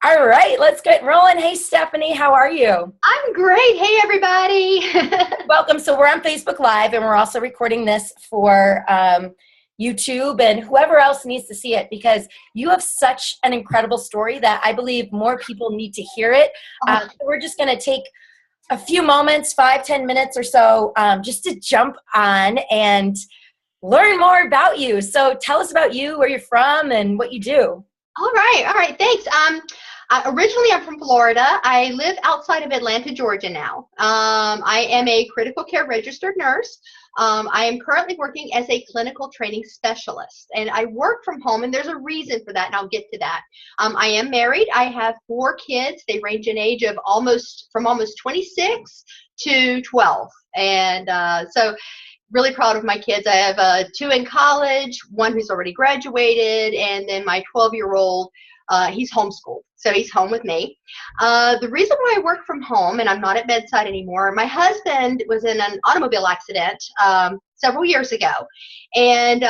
All right, let's get rolling. Hey, Stephanie, how are you? I'm great. Hey, everybody. Welcome. So we're on Facebook Live, and we're also recording this for YouTube and whoever else needs to see it because you have such an incredible story that I believe more people need to hear it. So we're just going to take a few moments, 5-10 minutes or so, just to jump on and learn more about you. So tell us about you, where you're from, and what you do. All right. Thanks. Originally, I'm from Florida. I live outside of Atlanta, Georgia now. I am a critical care registered nurse. I am currently working as a clinical training specialist, and I work from home, and there's a reason for that, and I'll get to that. I am married. I have 4 kids. They range in age of almost 26 to 12, and so really proud of my kids. I have 2 in college, 1 who's already graduated, and then my 12-year-old, he's homeschooled, so he's home with me. The reason why I work from home and I'm not at bedside anymore, my husband was in an automobile accident several years ago, and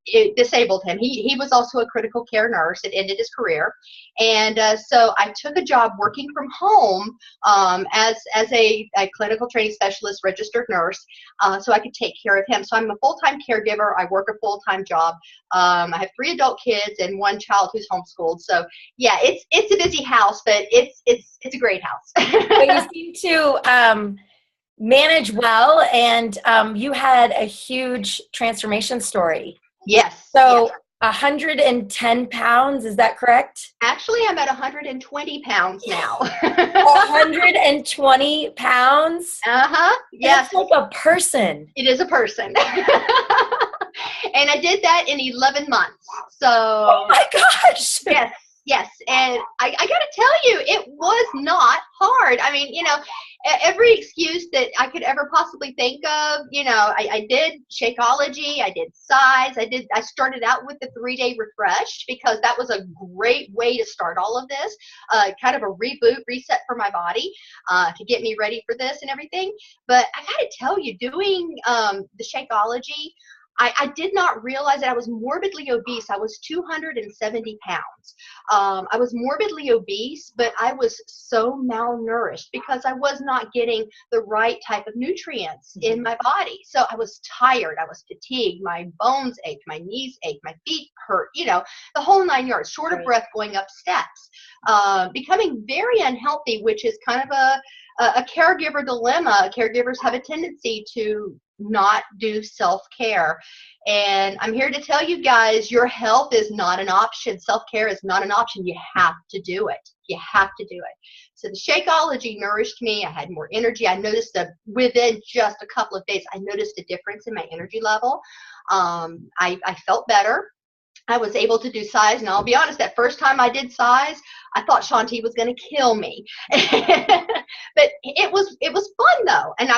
it disabled him. He was also a critical care nurse. It ended his career, and so I took a job working from home as a clinical training specialist, registered nurse, so I could take care of him. So I'm a full-time caregiver. I work a full-time job. I have 3 adult kids and 1 child who's homeschooled. So yeah, it's a busy house, but it's a great house. But you seem to manage well, and you had a huge transformation story. Yes. So Yes. 110 pounds, is that correct? Actually, I'm at 120 pounds now. 120 pounds? Yes. That's like a person. It is a person. And I did that in 11 months. So. Oh my gosh. Yes. And I got to tell you, it was not hard. I mean, every excuse that I could ever possibly think of, I did Shakeology, I did size, I started out with the 3-day refresh because that was a great way to start all of this, kind of a reboot, reset for my body, to get me ready for this and everything. But I got to tell you, doing the Shakeology, I did not realize that I was morbidly obese. I was 270 pounds. I was morbidly obese, but I was so malnourished because I was not getting the right type of nutrients in my body. So I was tired. I was fatigued. My bones ached. My knees ached. My feet hurt. The whole 9 yards, short of breath going up steps. Becoming very unhealthy, which is kind of a caregiver dilemma. Caregivers have a tendency to not do self-care, and I'm here to tell you guys, your health is not an option. Self-care is not an option. You have to do it. So the Shakeology nourished me. I had more energy. I noticed that within just a couple of days, I noticed a difference in my energy level. I felt better. I was able to do size, and I'll be honest, that first time I did size, I thought Shanti was going to kill me. But it was fun though, and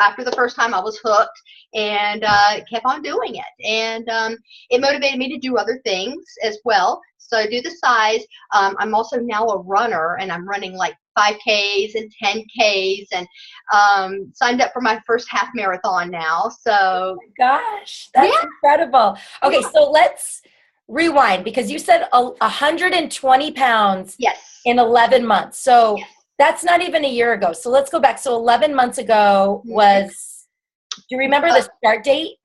after the first time I was hooked and kept on doing it, and it motivated me to do other things as well. So I do the size. I'm also now a runner, and I'm running like 5Ks and 10Ks, and signed up for my first half marathon now. So oh my gosh, that's incredible. Okay, so let's rewind, because you said 120 pounds in 11 months. So that's not even a year ago. So let's go back. So 11 months ago was, do you remember the start date?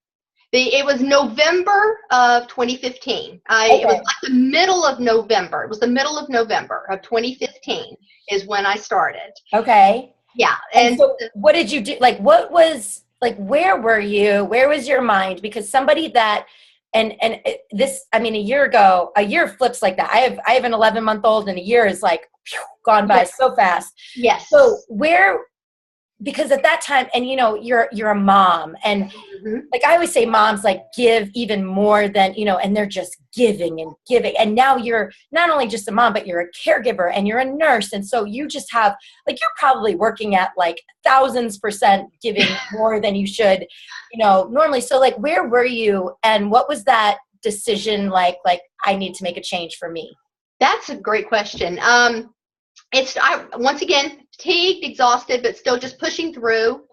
It was November of 2015. It was like the middle of November. It was the middle of November of 2015 is when I started. Okay. Yeah. And so what did you do? Like, what was, like, where were you? Where was your mind? Because somebody that, a year ago, a year flips like that. I have an 11-month-old, and a year is like gone by so fast. Yes. So because at that time, and you're a mom, and like I always say, moms like give even more than, and they're just giving and giving. And now you're not only just a mom, but you're a caregiver and you're a nurse. And so you just have, like, you're probably working at like 1000% giving more than you should, normally. So like, where were you, and what was that decision like I need to make a change for me? That's a great question. once again, fatigued, exhausted, but still just pushing through,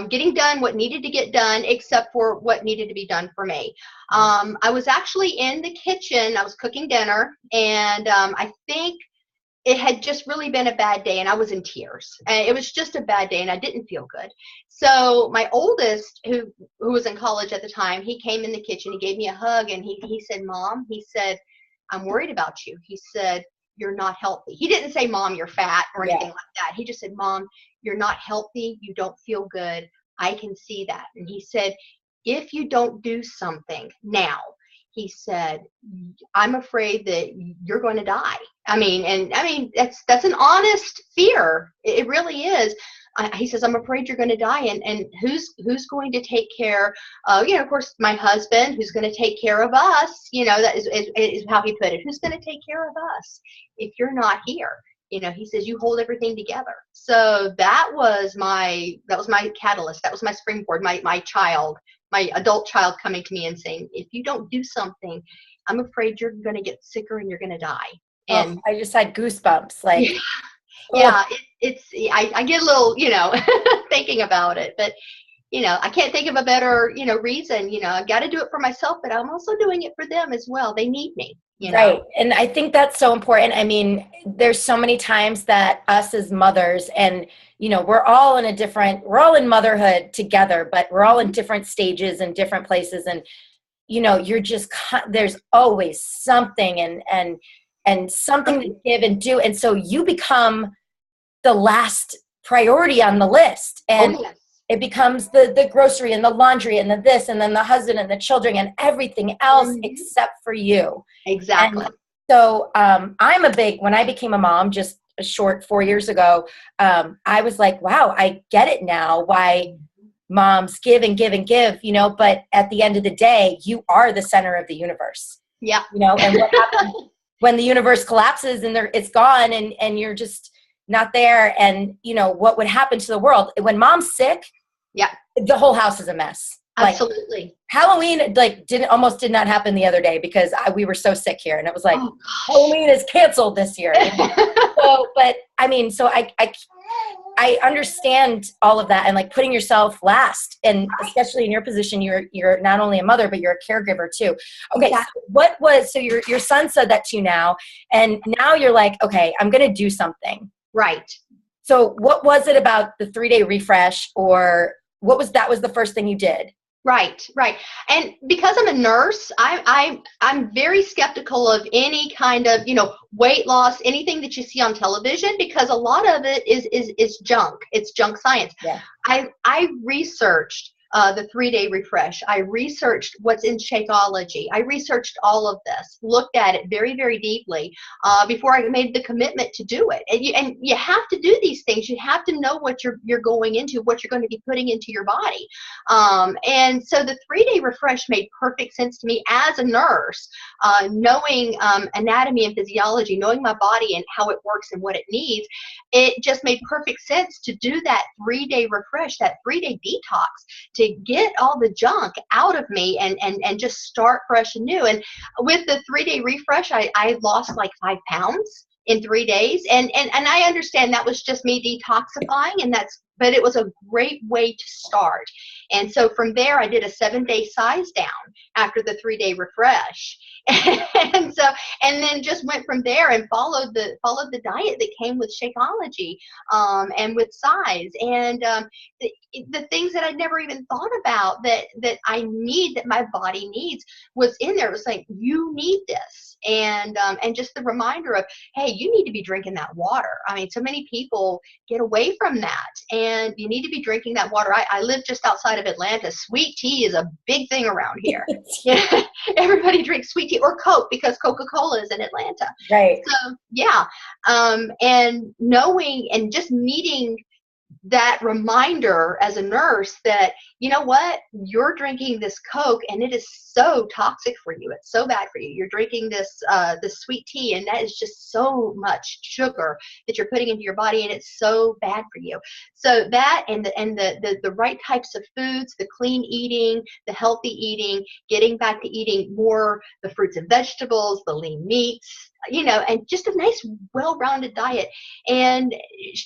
getting done what needed to get done, except for what needed to be done for me. I was actually in the kitchen. I was cooking dinner, and I think it had just really been a bad day, and I was in tears. It was just a bad day, and I didn't feel good. So my oldest, who was in college at the time, he came in the kitchen. He gave me a hug, and he said, "Mom," he said, "I'm worried about you." He said, "You're not healthy." He didn't say, "Mom, you're fat," or anything like that. He just said, "Mom, you're not healthy. You don't feel good. I can see that." And he said, "If you don't do something now," he said, "I'm afraid that you're going to die." I mean, that's an honest fear. It really is. He says, "I'm afraid you're going to die, and who's going to take care of, of course, my husband, who's going to take care of us, that is how he put it. Who's going to take care of us if you're not here?" He says, "You hold everything together." So that was my catalyst. That was my springboard, my adult child coming to me and saying, "If you don't do something, I'm afraid you're going to get sicker and you're going to die." And I just had goosebumps. Like, yeah, I get a little, thinking about it, but I can't think of a better, reason. I've got to do it for myself, but I'm also doing it for them as well. They need me. Right. And I think that's so important. I mean, there's so many times that us as mothers, and, we're all in motherhood together, but we're all in different stages and different places. And, you're just, there's always something and something to give and do. And so you become the last priority on the list. And it becomes the grocery and the laundry and the this, and then the husband and the children and everything else except for you. Exactly. And so when I became a mom just a short 4 years ago, I was like, wow, I get it now why moms give and give and give, but at the end of the day, you are the center of the universe. Yeah. And what happens when the universe collapses and it's gone and you're just not there, and what would happen to the world when mom's sick? Yeah, the whole house is a mess. Absolutely. Like, Halloween did not happen the other day because we were so sick here, and it was like, Halloween is canceled this year. So, but I mean, so I understand all of that, and like putting yourself last, and especially in your position, you're not only a mother, but you're a caregiver too. Okay. Exactly. So your son said that to you now, and now you're like, okay, I'm going to do something. Right. So what was it about the 3-day refresh, or was the first thing you did? Right. And because I'm a nurse, I'm very skeptical of any kind of, weight loss, anything that you see on television, because a lot of it is junk. It's junk science. Yeah. I researched the 3-day refresh. I researched what's in Shakeology. I researched all of this, looked at it very, very deeply before I made the commitment to do it. And you have to do these things. You have to know what you're going into, what you're going to be putting into your body. And so the 3-day refresh made perfect sense to me as a nurse, knowing anatomy and physiology, knowing my body and how it works and what it needs. It just made perfect sense to do that 3-day refresh, that 3-day detox, to get all the junk out of me and just start fresh and new. And with the 3-day refresh, I lost like 5 pounds in 3 days. And I understand that was just me detoxifying, but it was a great way to start. And so from there, I did a 7-day size down after the 3-day refresh. And then just went from there and followed the diet that came with Shakeology, and with size, and the things that I'd never even thought about that I need, that my body needs, was in there. It was like, you need this. And just the reminder of, hey, you need to be drinking that water. I mean, so many people get away from that, and you need to be drinking that water. I live just outside of Atlanta. Sweet tea is a big thing around here. Yeah, everybody drinks sweet tea or Coke because Coca-Cola is in Atlanta. Right. So yeah, and knowing and just needing that reminder as a nurse that, you know what, you're drinking this Coke and it is so toxic for you. It's so bad for you. You're drinking this sweet tea, and that is just so much sugar that you're putting into your body, and it's so bad for you. So that and the right types of foods, the clean eating, the healthy eating, getting back to eating more the fruits and vegetables, the lean meats, and just a nice, well-rounded diet. And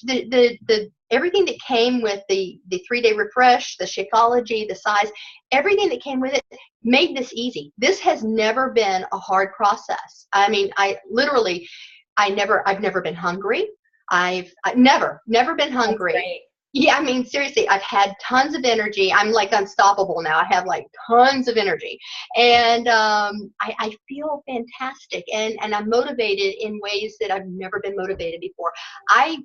the everything that came with the 3-day refresh, the Shakeology, the size, everything that came with it made this easy. This has never been a hard process. I mean, I've never been hungry. I've never been hungry. Yeah, I mean, seriously, I've had tons of energy. I'm like unstoppable now. I have like tons of energy, and I feel fantastic, and I'm motivated in ways that I've never been motivated before. I'm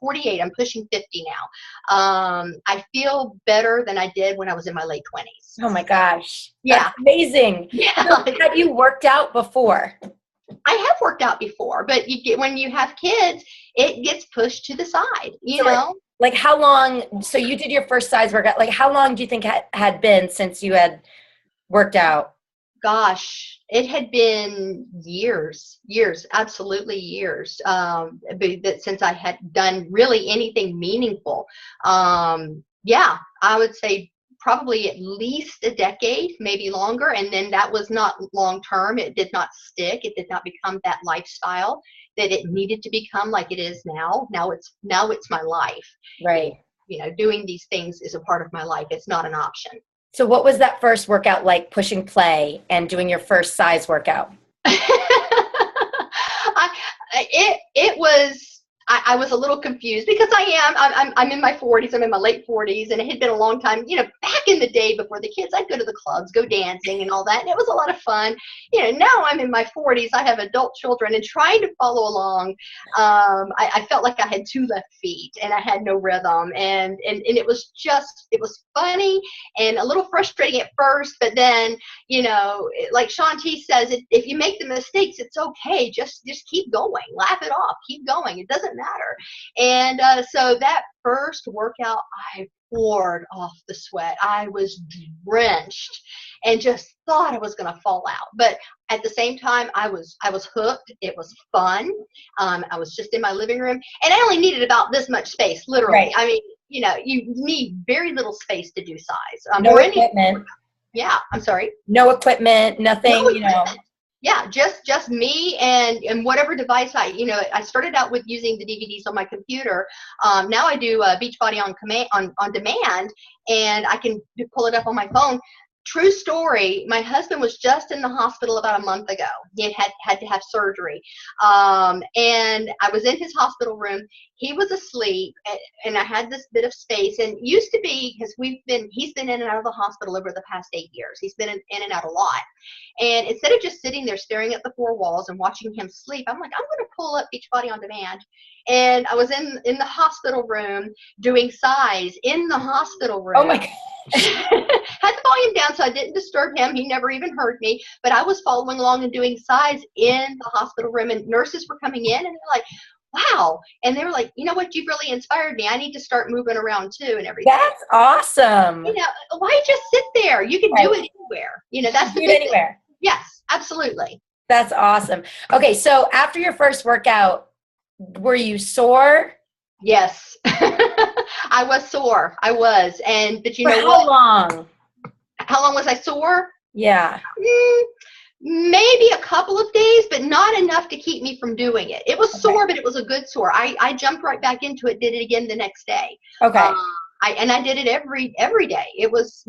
48. I'm pushing 50 now. I feel better than I did when I was in my late 20s. Oh my gosh. Yeah. That's amazing. Yeah. So have you worked out before? I have worked out before, but when you have kids, it gets pushed to the side, you know? Like how long, so you did your first size workout, like how long do you think had been since you had worked out? Gosh, it had been years, absolutely years, since I had done really anything meaningful. Yeah, I would say probably at least a decade, maybe longer. And then that was not long term. It did not stick. It did not become that lifestyle that it needed to become like it is now. Now it's my life. Right. Doing these things is a part of my life. It's not an option. So what was that first workout like, pushing play and doing your first size workout? It was, I was a little confused because I'm in my 40s. I'm in my late 40s, and it had been a long time, back in the day before the kids, I'd go to the clubs, go dancing and all that. And it was a lot of fun. Now I'm in my 40s. I have adult children, and trying to follow along, I felt like I had 2 left feet and I had no rhythm. And it was funny and a little frustrating at first, but then, like Shaun T says, if you make the mistakes, it's okay. Just keep going, laugh it off, keep going. It doesn't matter. And so that first workout, I poured off the sweat. I was drenched and just thought I was going to fall out. But at the same time, I was hooked. It was fun. I was just in my living room, and I only needed about this much space, literally. Right. I mean, you need very little space to do size. No equipment. Yeah, I'm sorry. No equipment, nothing, no equipment. Yeah, just me and whatever device I started out with using the DVDs on my computer. Now I do Beachbody on demand, and I can pull it up on my phone. True story, my husband was just in the hospital about a month ago. He had to have surgery. And I was in his hospital room. He was asleep, and I had this bit of space. And used to be, because he's been in and out of the hospital over the past 8 years. He's been in and out a lot. And instead of just sitting there staring at the 4 walls and watching him sleep, I'm like, I'm going to pull up Beachbody on demand. And I was in the hospital room doing size in the hospital room. Oh my gosh. Had the volume down so I didn't disturb him. He never even heard me. But I was following along and doing size in the hospital room, and nurses were coming in, and they're like, wow. And they were like, you know what, you've really inspired me. I need to start moving around too and everything. That's awesome. Why just sit there? You can do it anywhere. That's the big anywhere. Thing. Yes, absolutely. That's awesome. Okay, so after your first workout, were you sore? Yes. I was sore. I was. But you know what? How long? How long was I sore? Yeah. Maybe a couple of days, but not enough to keep me from doing it. It was sore, but it was a good sore. I jumped right back into it, did it again the next day. Okay. I did it every day. It was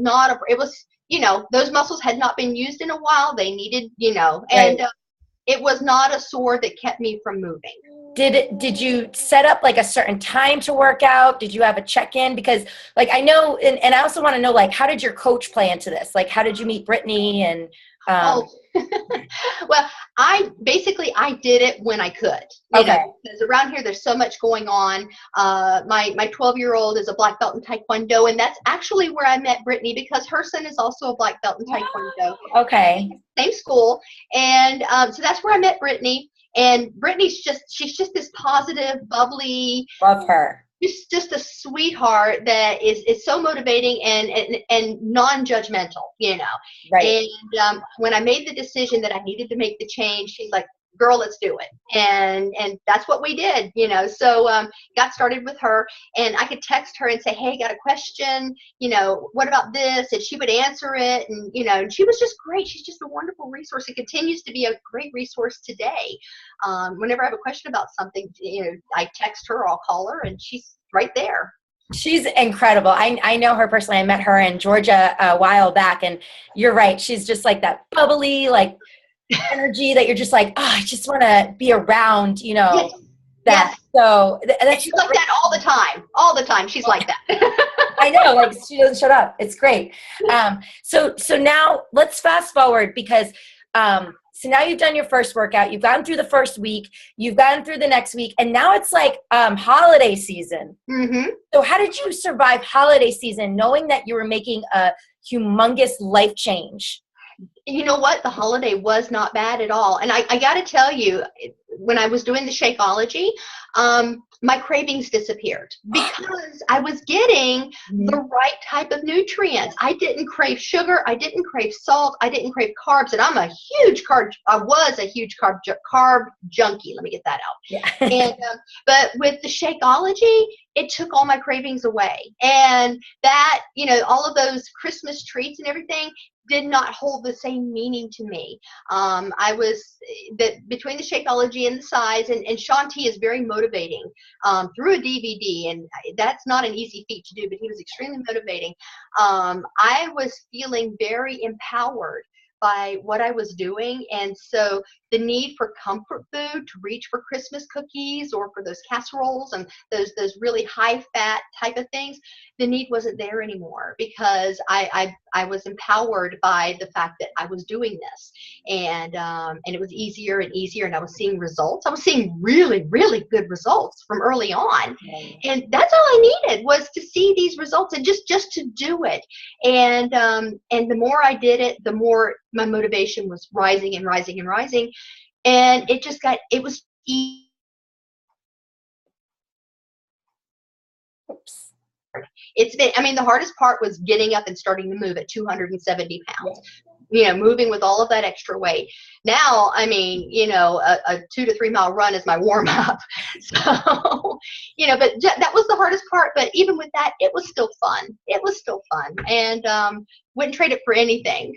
those muscles had not been used in a while. They needed, and it was not a sore that kept me from moving. Did you set up like a certain time to work out? Did you have a check-in? Because like I know, and I also want to know, like, how did your coach play into this? Like, how did you meet Brittany? And well, I did it when I could. Because around here there's so much going on. My 12-year-old is a black belt in Taekwondo, and that's actually where I met Brittany, because her son is also a black belt in Taekwondo. Okay. Same school, and so that's where I met Brittany. And Brittany's she's just this positive, bubbly. Love her. Just a sweetheart that is so motivating and non-judgmental, Right. And when I made the decision that I needed to make the change, she's like, girl, let's do it. And that's what we did, you know. So got started with her, and I could text her and say, hey, got a question, you know, what about this? And she would answer it. And, you know, and she was just great. She's just a wonderful resource. It continues to be a great resource today. Whenever I have a question about something, you know, I text her, I'll call her, and she's right there. She's incredible. I know her personally. I met her in Georgia a while back, and you're right. She's just like that bubbly, like energy that you're just like, oh, I just want to be around, you know, Yes. that. Yes. So that's she's like that all the time. All the time. She's like that. I know, like she doesn't shut up. It's great. So now let's fast forward because, so now you've done your first workout, you've gone through the first week, you've gone through the next week, and now it's like holiday season. Mm-hmm. So how did you survive holiday season knowing that you were making a humongous life change? You know what? The holiday was not bad at all. And I got to tell you, when I was doing the Shakeology, my cravings disappeared because I was getting the right type of nutrients. I didn't crave sugar. I didn't crave salt. I didn't crave carbs. And I was a huge carb junkie. Let me get that out. Yeah. And but with the Shakeology, it took all my cravings away. And that, you know, all of those Christmas treats and everything did not hold the same meaning to me. I was between the Shakeology and the size, and Shaun T is very motivating through a DVD, and that's not an easy feat to do, but he was extremely motivating. I was feeling very empowered by what I was doing. And so the need for comfort food to reach for Christmas cookies or for those casseroles and those really high fat type of things, the need wasn't there anymore because I was empowered by the fact that I was doing this, and it was easier and easier, and I was seeing results. I was seeing really, really good results from early on, and that's all I needed was to see these results and just to do it. And the more I did it, the more my motivation was rising and rising and rising, and it was easy. Oops. It's been, I mean, the hardest part was getting up and starting to move at 270 pounds, you know, moving with all of that extra weight. Now, I mean, you know, a 2 to 3 mile run is my warm up. So, you know, but that was the hardest part. But even with that, it was still fun. It was still fun, and wouldn't trade it for anything.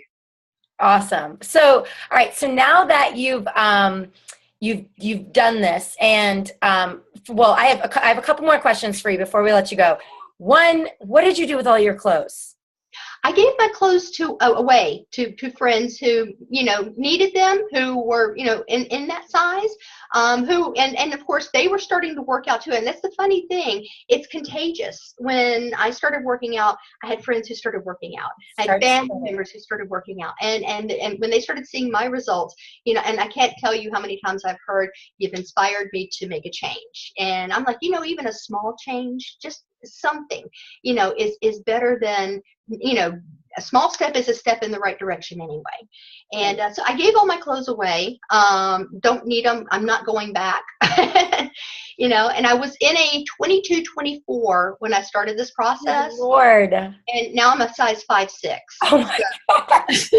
Awesome. So, all right. So now that you've done this, and well, I have a couple more questions for you before we let you go. One, what did you do with all your clothes? I gave my clothes away to friends who, you know, needed them, who were, you know, in that size, and of course they were starting to work out too. And that's the funny thing. It's contagious. When I started working out, I had friends who started working out. I had family members who started working out. And when they started seeing my results, you know, and I can't tell you how many times I've heard, you've inspired me to make a change. And I'm like, you know, even a small change, just something, you know, is better than, you know, a small step is a step in the right direction anyway. And so I gave all my clothes away. Don't need them. I'm not going back. You know, and I was in a 22-24 when I started this process. Oh, Lord. And now I'm a size 5'6". Oh my gosh.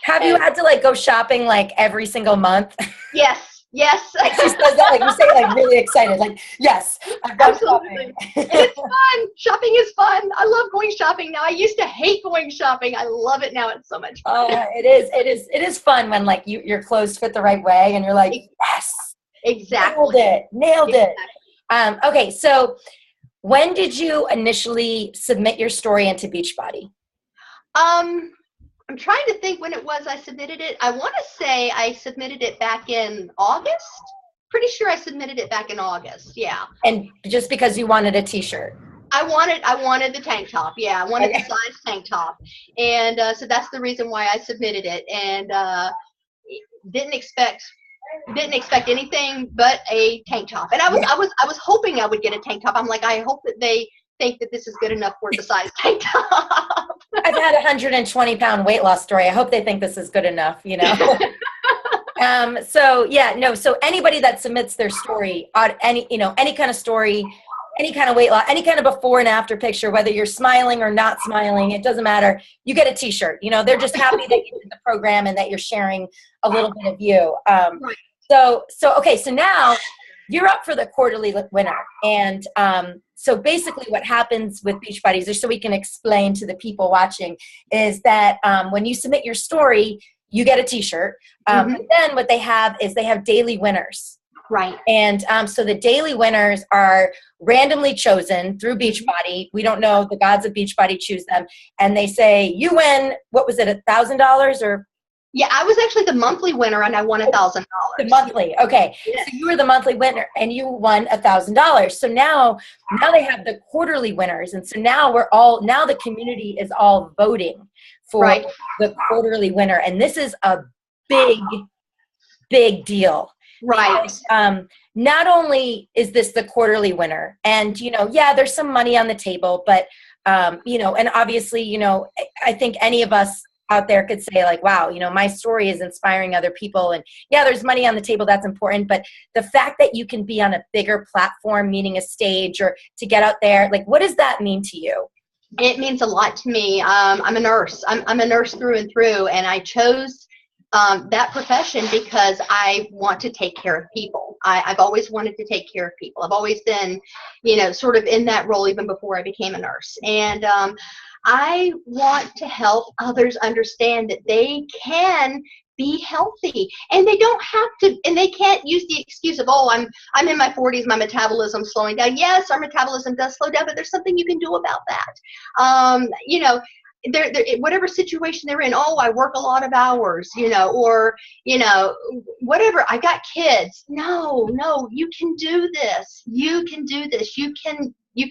Have you had to like go shopping like every single month? Yes. Yes. Like she says that, like you say, like really excited, like yes, I've got shopping. And it's fun. Shopping is fun. I love going shopping now. I used to hate going shopping. I love it now. It's so much fun. It is fun when like your clothes fit the right way, and you're like, yes, exactly, nailed it. Okay, so when did you initially submit your story into Beachbody? I'm trying to think when it was I submitted it. I want to say I submitted it back in August. Pretty sure I submitted it back in August. Yeah. And just because you wanted a t-shirt? I wanted the tank top. Yeah, I wanted the size tank top. And so that's the reason why I submitted it. And didn't expect anything but a tank top. And I was hoping I would get a tank top. I'm like, I hope that they think that this is good enough for the size tank top. I've had a 120-pound weight loss story. I hope they think this is good enough, you know. So anybody that submits their story, any kind of story, any kind of weight loss, any kind of before and after picture, whether you're smiling or not smiling, it doesn't matter. You get a t-shirt. You know, they're just happy that you did the program and that you're sharing a little bit of you. Okay, so now you're up for the quarterly winner. And so basically what happens with Beachbody, just so we can explain to the people watching, is that when you submit your story, you get a t-shirt. But then what they have is they have daily winners. Right. And so the daily winners are randomly chosen through Beachbody. We don't know, the gods of Beachbody choose them. And they say, you win, what was it, $1,000 or? Yeah, I was actually the monthly winner and I won $1,000. The monthly, okay. Yes. So you were the monthly winner and you won $1,000. So now they have the quarterly winners. And so now now the community is all voting for the quarterly winner. And this is a big, big deal. Right. Because, not only is this the quarterly winner, and there's some money on the table, but and obviously, I think any of us out there could say like, wow, my story is inspiring other people, and there's money on the table, that's important, but the fact that you can be on a bigger platform, meaning a stage, or to get out there, like, what does that mean to you? It means a lot to me. I'm a nurse. I'm a nurse through and through, and I chose that profession because I want to take care of people. I've always wanted to take care of people. I've always been, sort of in that role even before I became a nurse. And I want to help others understand that they can be healthy, and they don't have to, and they can't use the excuse of, oh, I'm in my 40s, my metabolism's slowing down. Yes, our metabolism does slow down, but there's something you can do about that. They're whatever situation they're in, oh, I work a lot of hours, or, whatever, I got kids. No, you can do this. You can do this. You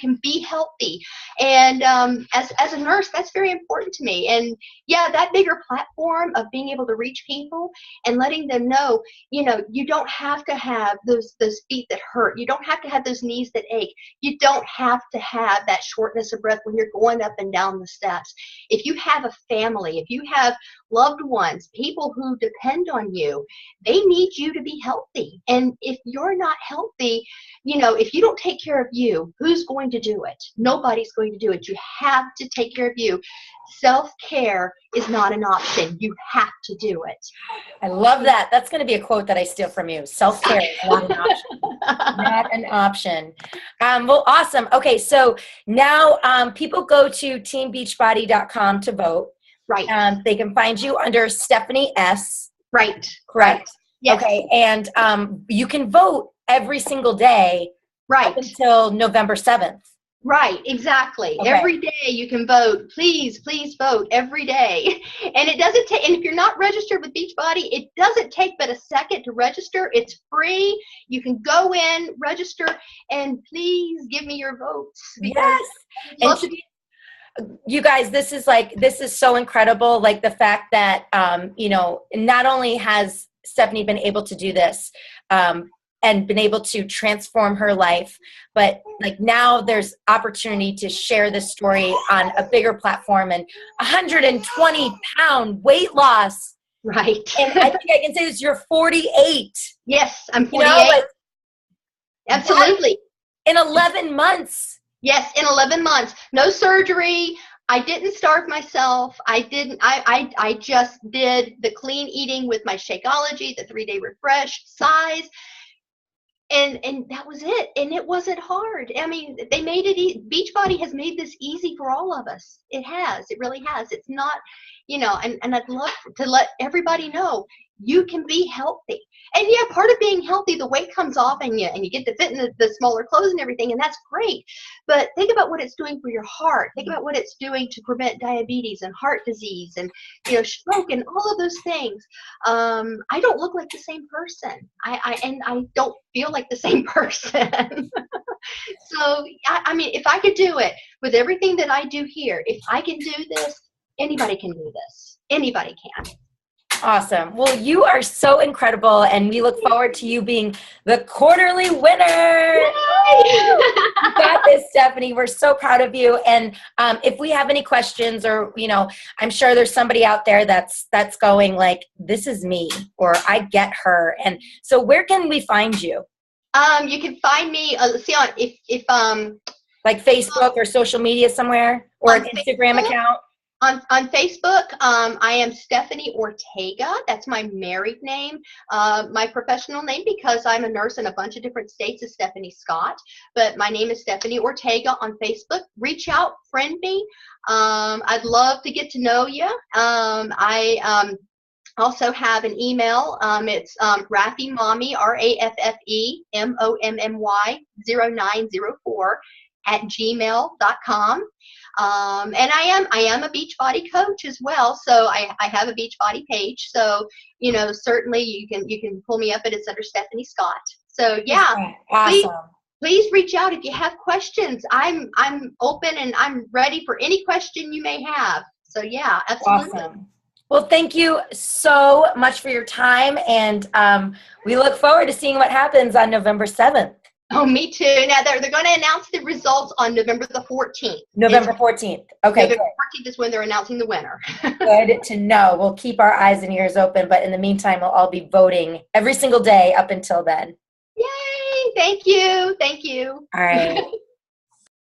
can be healthy. And as a nurse, that's very important to me. And that bigger platform of being able to reach people and letting them know, you don't have to have those feet that hurt. You don't have to have those knees that ache. You don't have to have that shortness of breath when you're going up and down the steps. If you have a family, if you have loved ones, people who depend on you, they need you to be healthy. And if you're not healthy, if you don't take care of you, who's going to do it? Nobody's going to do it. You have to take care of you. Self-care is not an option. You have to do it. I love that. That's going to be a quote that I steal from you. Self-care is not an option. Not an option. Well, awesome. Okay, so now people go to teambeachbody.com to vote. Right. They can find you under Stephanie S. Right. Correct. Yes. Okay, and you can vote every single day up until November 7th. Right, exactly. Okay. Every day you can vote. Please vote every day. And it doesn't take, and if you're not registered with Beachbody, it doesn't take but a second to register. It's free. You can go in, register, and please give me your votes. Yes. You guys, this is so incredible. Like the fact that, not only has Stephanie been able to do this, and been able to transform her life, but like now there's opportunity to share this story on a bigger platform, and 120-pound weight loss. Right. And I think I can say this, you're 48. Yes, I'm 48. Absolutely. In 11 months. Yes, in 11 months. No surgery. I didn't starve myself. I just did the clean eating with my Shakeology, the 3-day refresh size. And that was it. And it wasn't hard. I mean, they made it Beachbody has made this easy for all of us. It has. It really has. It's not, and I'd love to let everybody know you can be healthy. And part of being healthy, the weight comes off and you get to fit in the smaller clothes and everything, and that's great. But think about what it's doing for your heart. Think about what it's doing to prevent diabetes and heart disease and stroke and all of those things. I don't look like the same person. I don't feel like the same person. So I mean, if I could do it with everything that I do here, if I can do this, anybody can do this. Anybody can. Awesome. Well, you are so incredible, and we look forward to you being the quarterly winner. You got this, Stephanie. We're so proud of you. And if we have any questions, or I'm sure there's somebody out there that's going like, this is me, or I get her. And so where can we find you? You can find me, see on, if Like Facebook or social media somewhere, or an Instagram Facebook, account? on Facebook, I am Stephanie Ortega. That's my married name. My professional name, because I'm a nurse in a bunch of different states, is Stephanie Scott. But my name is Stephanie Ortega on Facebook. Reach out, friend me. I'd love to get to know you. I also have an email. It's Raffi Mommy, RAFFEMOMMY 0904 @gmail.com. And I am a Beachbody coach as well, so I have a Beachbody page. So certainly you can pull me up, and it's under Stephanie Scott. So yeah, Awesome. please reach out if you have questions. I'm open and I'm ready for any question you may have. So yeah, absolutely. Awesome. Well, thank you so much for your time, and we look forward to seeing what happens on November 7th. Oh, me too. Now they're going to announce the results on November the 14th. November 14th. Okay. November 14th is when they're announcing the winner. Good to know. We'll keep our eyes and ears open, but in the meantime, we'll all be voting every single day up until then. Yay! Thank you. Thank you. All right.